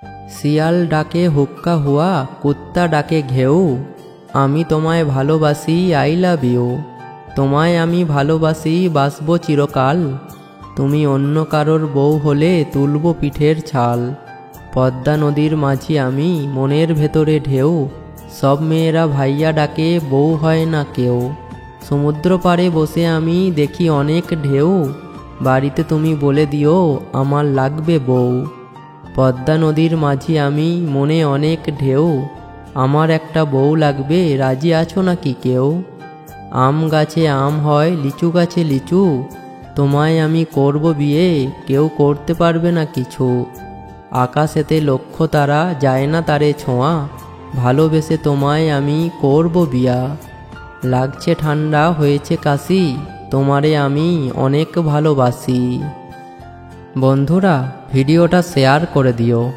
শিয়াল ডাকে হুক্কা হুয়া, কুত্তা ডাকে ঘেউ, আমি তোমায় ভালোবাসি, আই লাভ ইউ। তোমায় আমি ভালোবাসি, বাসবো চিরকাল, তুমি অন্য কারোর বউ হলে তুলব পিঠের ছাল। পদ্মা নদীর মাঝি আমি, মনের ভেতরে ঢেউ, সব মেয়েরা ভাইয়া ডাকে, বউ হয় না কেউ। সমুদ্র পাড়ে বসে আমি দেখি অনেক ঢেউ, বাড়িতে তুমি বলে দিও আমার লাগবে বউ। পদ্মা নদীর মাঝি আমি, মনে অনেক ঢেউ, আমার একটা বউ লাগবে, রাজি আছো নাকি কেউ? আম গাছে আম হয়, লিচু গাছে লিচু, তোমায় আমি করব বিয়ে, কেউ করতে পারবে না কিছু। আকাশেতে লক্ষ তারা, যায় না তারে ছোঁয়া, ভালোবেসে তোমায় আমি করব বিয়া। লাগছে ঠান্ডা হয়েছে কাশি, তোমারে আমি অনেক ভালোবাসি। বন্ধুরা, ভিডিওটা শেয়ার করে দিও।